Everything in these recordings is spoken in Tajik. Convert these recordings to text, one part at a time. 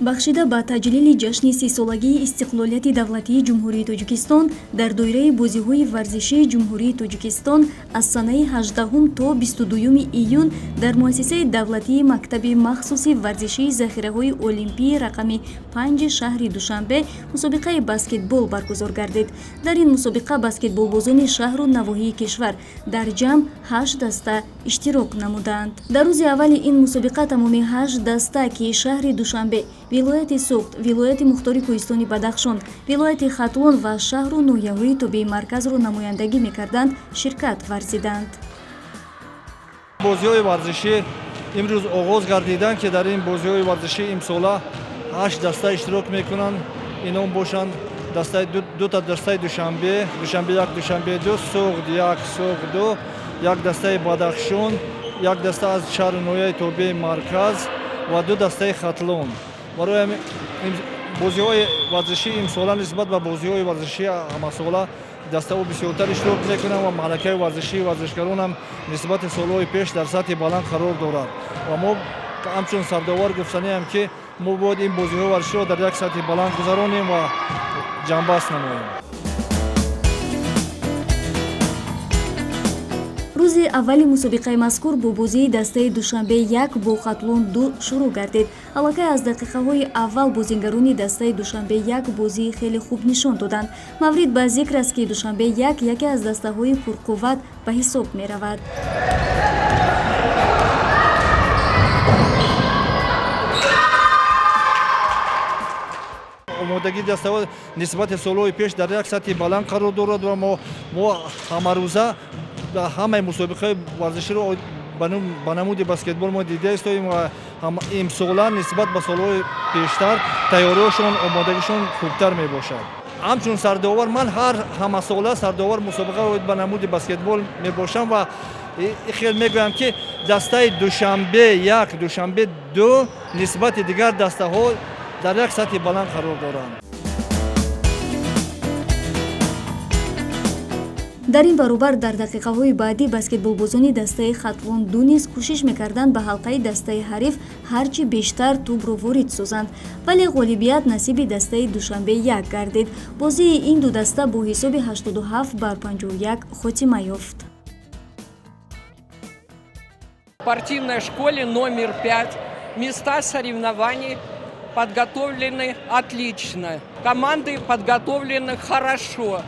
бахшида ба таҷлили ҷашни сисолагии истиқлолияти давлатии ҷумҳурии Тоҷикистон дар доираи бозиҳои варзишии ҷумҳурии Тоҷикистон аз санаи 18 то 22 июн дар муассисаи давлатии мактаби махсуси варзишии захираҳои олимпии рақами 5 шаҳри Душанбе мусобиқаи баскетбол баргузор гардид. Дар ин мусобиқа баскетболбозони шаҳру навоҳии кишвар дар ҷамъ 8 даста иштирок намуданд. Дар рӯзи аввали ин мусобиқа тамоми 8 даста ки шаҳри Душанбе, вилояти Суғд, вилояти Мухтори Кӯҳистони Бадахшон, вилояти Хатлон ва шаҳру ноҳияҳои тобии марказро намояндагӣ мекарданд, ширкат варзиданд. бозиҳои варзишӣ имрӯз оғоз гардиданд ки дар ин бозиҳои варзишӣ имсола 8 даста иштирок мекунанд. Инҳо бошанд дута дастаи Душанбе, Душанбе 1, Душанбе 2, Суғд 1, Суғд 2, як дастаи Бадахшон, як даста аз шаҳру ноҳияи тобии марказ ва 2 дастаи Хатлон. барои бозиҳои варзишӣ имсола нисбат ба бозиҳои варзишии ҳамасола дастаҳо бисёртар иштирок мекунанд ва малакаи варзишии варзишгарон ҳам нисбати солҳои пеш дар сатҳи баланд қарор дорад. Ва мо ҳамчун сардовар гуфтанием ки мо бояд ин бозиҳои варзиширо дар як сатҳи баланд гузаронем ва ҷамъбаст намоем. рӯзи аввали мусобиқаи мазкур бо бозии дастаи Душанбе 1 бо Хатлон 2 шурӯъ гардид. Аллакай аз дақиқаҳои аввал бозингарони дастаи Душанбе 1 бозии хеле хуб нишон доданд. Маврид ба зикр аст ки Душанбе 1 яке аз дастаҳои пурқувват ба ҳисоб меравад. омодагии дастаҳо нисбати солҳои пеш дар як сатҳи баланд қарор дорад ва мо ҳамарӯза ҳамаи мусобиқаи варзиширо ба намуди баскетбол мо дида истоем ва имсола нисбат ба солҳои пештар тайёриёшон, омодагишон хубтар мебошад. ҳамчун сардовар ман ҳамасола сардовар мусобиқа ба намуди баскетбол мебошам ва хел мегӯям ки дастаи Душанбе 1, Душанбе 2 нисбати дигар дастаҳо дар як сатҳи баланд қарор доранд. дар ин баробар дар дақиқаҳои баъдӣ баскетболбозони дастаи Хатлон 2 низ кӯшиш мекарданд ба ҳалқаи дастаи ҳариф ҳарчи бештар тӯбро ворид созанд, вале ғолибият насиби дастаи Душанбе 1 гардид. бозии ин ду даста бо ҳисоби 87-51 хотима ёфт. В спортивной школе номер 5 места соревнований подготовлены отлично. Команды подготовлены хорошо.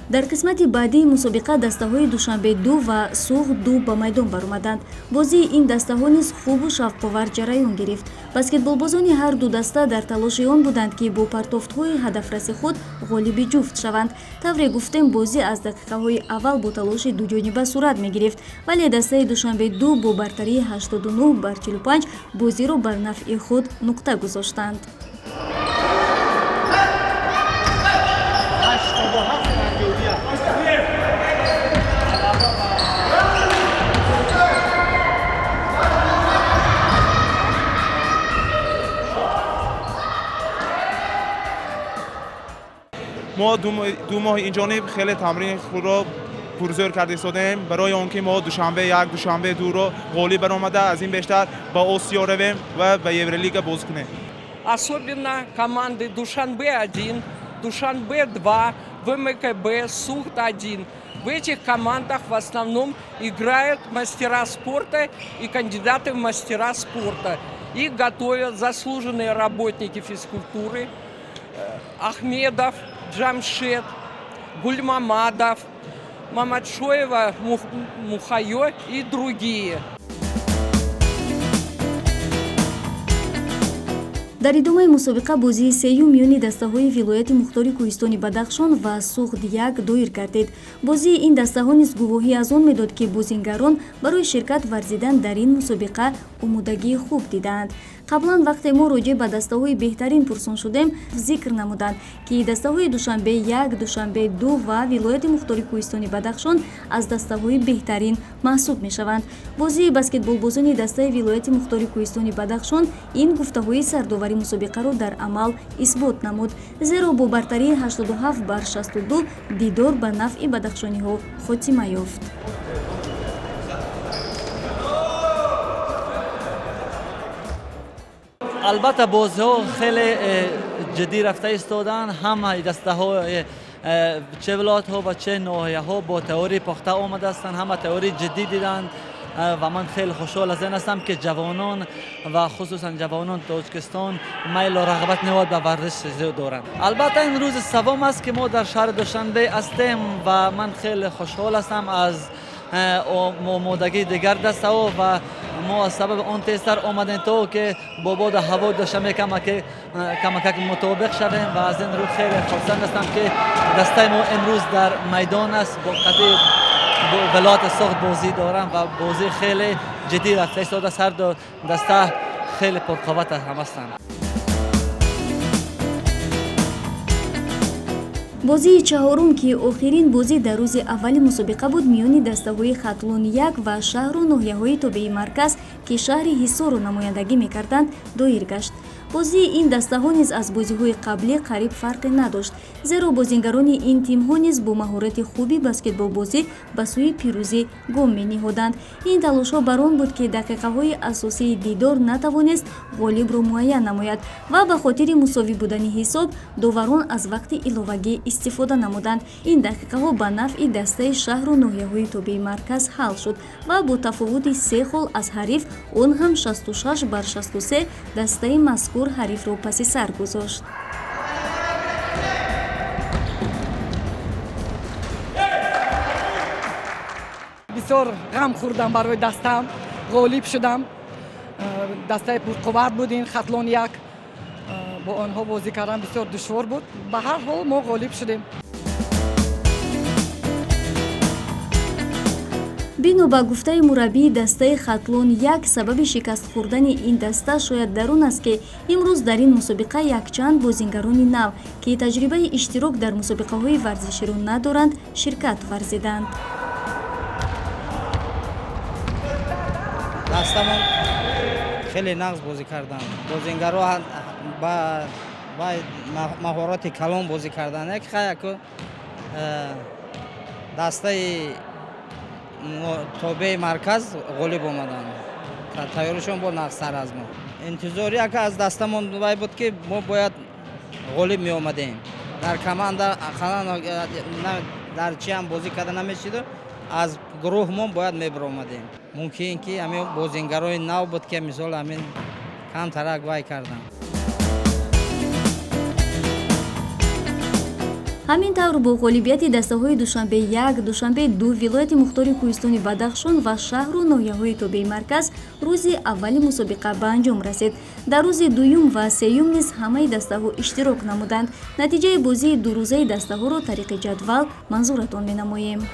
дар қисмати баъдии мусобиқа дастаҳои Душанбе 2 ва Суғд 2 ба майдон баромаданд. бозии ин дастаҳо низ хубу шавқовар ҷараён гирифт. баскетболбозони ҳар ду даста дар талоши он буданд ки бо партофтҳои ҳадафраси худ ғолиби ҷуфт шаванд. тавре гуфтем бозӣ аз дақиқаҳои аввал бо талоши дуҷониба сурат мегирифт, вале дастаи Душанбе 2 бо бартарии 89-45 бозиро бар нафъи худ нуқта гузоштанд. ما دو ماه اینجانب خیلی تمرین خود را پرزور کرده ایستادیم برای آنکه ما دوشنبه 1 دوشنبه 2 رو غالب برآمده از این بیشتر با آسیا رویم و به Евролига بازی کنیم. Особенно команды Душанбе 1, Душанбе 2, ВМКБ, Суғд 1. В этих командах в основном играют мастера спорта и кандидаты в мастера спорта. Их готовят заслуженные работники физкультуры Ахмедов, Джамшед, Гульмамадов, Мамадшоева, Мухайо и другие. дар идомаи мусобиқа бозии сеюм миёни дастаҳои вилояти Мухтори Кӯҳистони Бадахшон ва Суғд 1 доир гардид. бозии ин дастаҳо низ гувоҳӣ аз он медод ки бозингарон барои ширкат варзидан дар ин мусобиқа омодагии хуб дидаанд. қаблан вақте мо роҷеъ ба дастаҳои беҳтарин пурсон шудем, зикр намуданд ки дастаҳои Душанбе 1, Душанбе 2 ва вилояти Мухтори Кӯҳистони Бадахшон аз дастаҳои беҳтарин маҳсуб мешаванд. бозии баскетболбозони дастаи вилояти Мухтори Кӯҳистони Бадахшон ин гуфтаҳои сардовари мусобиқаро дар амал исбот намуд, зеро бо бартарии 87-62 дидор ба нафъи бадахшониҳо хотима ёфт. البته بازی‌ها خیلی جدی رفته ایستادن. همه دسته‌ها چه ولایت‌ها و چه ناحیه‌ها با تئوری پخته آمده هستند. همه تئوری جدی دیدند و من خیلی خوشحال از این هستم که جوانان و خصوصا جوانان تاجیکستان میل و رغبت نسبت به ورزش زیاد دارند. البته این روز سوم است که ما در شهر دوشنبه هستیم و من خیلی خوشحال هستم از آمادگی دیگر دسته‌ها و ما از سبب آن تیزتر آمدیم تا که با باد هوا دوشنبه کمک مطابق شویم و از این رو خیلی خرسند هستم که دسته ما امروز در میدان است. با قطعی ولایت سخت بازی دارم و بازی خیلی جدی رفته ایستاده است. هر دو دسته خیلی پرقوت هم هستند. بازی چهارم که آخرین بازی در روز اول مسابقه بود میان دسته‌های خطلون یک و شهر و ناحیه‌های تابع مرکز که شهر حصار را نمایندگی می‌کردند دایر گشت. بازی این دسته‌ها نیز از بازی‌های قبلی قریب فرقی نداشت، زیرا بازیگران این تیم‌ها نیز با مهارت خوبی بسکتبال بازی به سوی پیروزی گام می‌نهادند. این تلاش‌ها بر آن بود که دقیقه‌های اساسی دیدار نتوانست غالب را معین نماید و به خاطر مساوی بودن حساب داوران از وقت الوه‌گی استفاده نمودند. این دقیقه‌ها به نفع دسته شهر و ناحیه‌های تابع مرکز حل شد و با تفاوت 3 گل از حریف، آن هم 66 بر 63 دسته مذکور حریف را پس سر گذاشت. بسیار غم خوردم برای دستم، غالب شدم. دسته پرقوت بودین، خطلون یک با آنها بازی کردن بسیار دشوار بود. به هر حال ما غالب شدیم. بینو با گفته مربی دسته خطلون یک، سبب شکست خوردن این دسته شاید در آن است که امروز در این مسابقه یک چند بازیگران نو که تجربه اشتراک در مسابقه های ورزشی را ندارند شرکت ورزیدند. دستمون خیلی نقص بازی کردن. بازیگرها با مهارت کلان بازی کردن. یک خیلی دسته تابع مرکز غالب آمدن. تیارشون با نقص‌تر از ما. انتظاری که از دستمون بود که ما باید غالب می آمدیم. در کماند در چی هم بازی کردن نمیشد. از گروه ما باید می برآمدیم. ممکن که همین بازیگرای نو بود که مثال همین کم ترک وای کردن. همین طور با غالبیت دسته‌های دوشنبه یک، دوشنبه دو، ولایت مختار کوهستان بدخشان و شهر و ناحیه‌های تابع مرکز روز اول مسابقه به انجام رسید. در روز دوم و سوم نیز همه دسته‌ها اشتراک نمودند. نتیجه بازی دو روزه دسته‌ها را طریق جدول منظورتان می‌نماییم.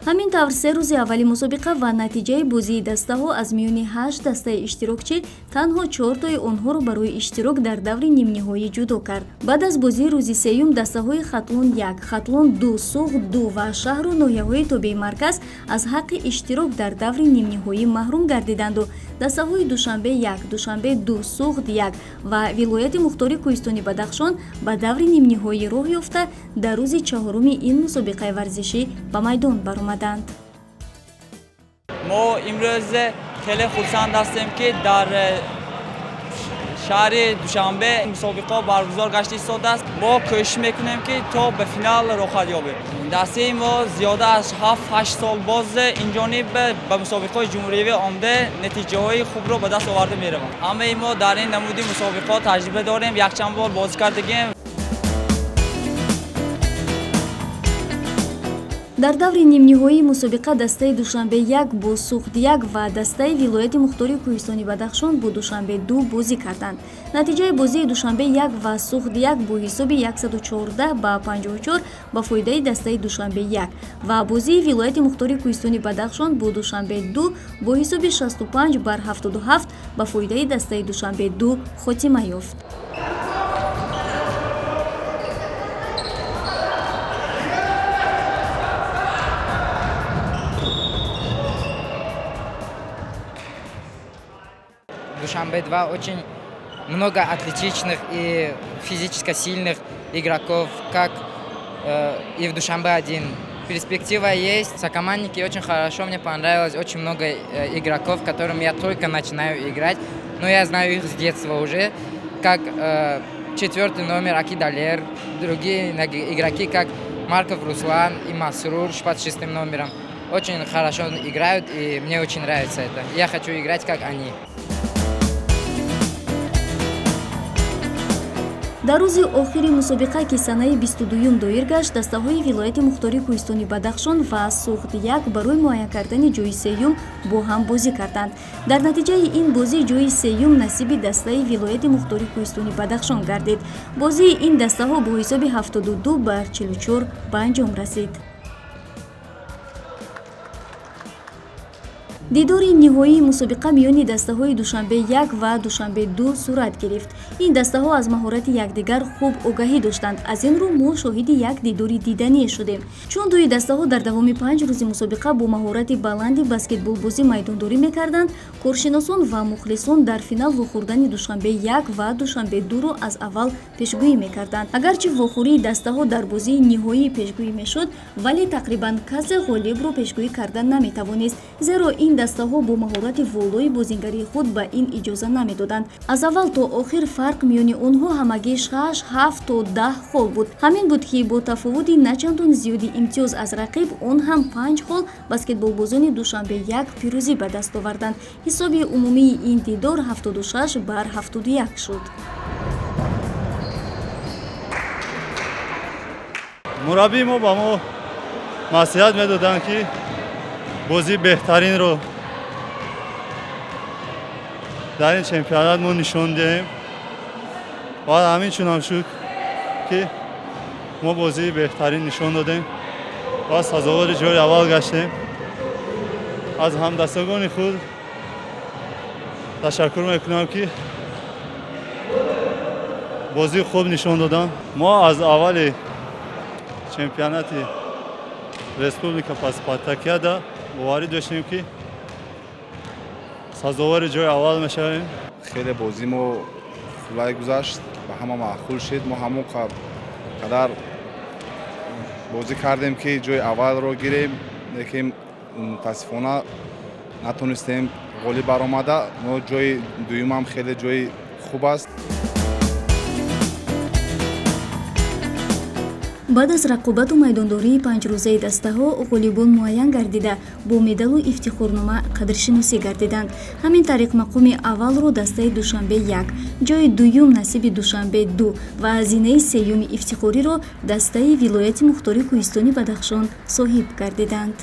همین طور 3 روز اولی مسابقه و نتیجه بازی دسته ها از میان 8 دسته اشتراکچی تنها 4 تای آنها را برای اشتراک در دور نیم نهایی جدا کرد. بعد از بازی روز سوم دسته های خطلون 1، خطلون 2، سوخت 2 و شهر و ناحیه‌های تابع مرکز از حق اشتراک در دور نیم نهایی محروم گردیدند و دسته های دوشنبه 1، دوشنبه 2، سوخت 1 و ولایت مختار کوهستان بدخشان به دور نیم نهایی راه یافته در روز چهارم این مسابقه ورزشی به میدان برآمدند. ما امروز خیلی خرسند هستیم که در شهر دوشنبه مسابقه برگزار گشته ایستاده است. ما کوشش میکنیم که تا به فینال رخ یابیم. دسته ما زیاده از 7-8 سال باز اینجانب به مسابقه جمهوری آمده نتیجه های خوب رو به دست آورده میرویم. همه ما در این نمود مسابقه تجربه داریم، یک چند بار بازی کردیم. در دور نیم نهایی مسابقه دسته دوشنبه 1 با سوخت 1 و دسته ولایت مختار کوهستان بدخشان با دوشنبه 2 بازی کردند. نتیجه بازی دوشنبه 1 و سوخت 1 با حساب 114 به 54 به فایده دسته دوشنبه 1 و بازی ولایت مختار کوهستان بدخشان با دوشنبه 2 با حساب 65 بر 77 به فایده دسته دوشنبه 2 خاتمه یافت. Душанбе 2 очень много атлетичных и физически сильных игроков, как и в Душанбе 1. перспектива есть. Сокомандники очень хорошо, мне понравилось. Очень много игроков, которым я только начинаю играть. Но я знаю их с детства уже. Как 4-й номер Акидалер, другие игроки, как Марков Руслан и Масрур под 6-м номером. Очень хорошо играют, и мне очень нравится это. Я хочу играть, как они. дар рӯзи охири мусобиқа ки санаи 22 доир гашт, дастаҳои вилояти мухтори кӯҳистони Бадахшон ва Суғд-1 барои муайян кардани ҷойи сеюм бо ҳам бозӣ карданд. Дар натиҷаи ин бозӣ ҷойи сеюм насиби дастаи вилояти мухтори кӯҳистони Бадахшон гардид. Бозии ин дастаҳо бо ҳисоби 72 бар 44 ба анҷом расид. дидори ниҳоии мусобиқа миёни дастаҳои Душанбе 1 ва Душанбе 2 сурат гирифт. Ин дастаҳо аз маҳорати якдигар хуб огаҳӣ доштанд. Аз ин рӯ мо шоҳиди як дидори диданӣ шудем. Чун дуи дастаҳо дар давоми 5 рӯзи мусобиқа бо маҳорати баланди баскетболбозӣ майдондорӣ мекарданд, коршиносон ва мухлисон дар финал вохӯрдани Душанбе 1 ва Душанбе 2-ро аз аввал пешгӯӣ мекарданд. Агарчи вохӯрии дастаҳо дар бозии ниҳоӣ пешгӯӣ мешуд, вале тақрибан касе ғолибро пешгӯӣ карда наметавонист, зеро ин дастаҳо бо маҳорати волои бозингарии худ ба ин иҷоза намедоданд. Аз аввал то охир фарқ миёни онҳо ҳамагӣ 6, 7 то 10 хол буд. Ҳамин буд ки бо тафовути начандон зиёди имтиёз аз рақиб, он ҳам 5 хол баскетболбозони Душанбе 1 пирӯзӣ ба даст оварданд. ҳисоби умумии ин дидор 76 бар 71 шуд. мураббии мо ба мо маслиҳат медоданд ки бозии беҳтаринро дар ин чемпионат мо нишон диҳем. ва ҳамин чунам шуд ки мо бозии беҳтарин нишон додем ва сазовори ҷойи аввал гаштем. аз ҳамдастагони худ ташаккур мекунам ки бозии хуб нишон доданд. мо аз аввали чемпионати республика па спартакиада боварӣ доштем ки сазовори ҷойи аввал мешавем. хеле бозӣ мо хулай гузашт, ба ҳама маъқул шуд. мо ҳамон қадар бозӣ кардем ки ҷойи аввалро гирем, лекин мутаассифона натонистем ғолиб баромада. мо ҷойи дуюмам хеле ҷойи хуб аст. баъд аз рақобату майдондории 5рӯзаи дастаҳо, ғолибон муайян гардида бо медалу ифтихорнома қадршиносӣ гардиданд. ҳамин тариқ мақоми аввалро дастаи Душанбе 1, ҷойи дуюм насиби Душанбе 2 ва ҳазинаи сеюми ифтихориро дастаи вилояти мухтори кӯҳистони Бадахшон соҳиб гардиданд.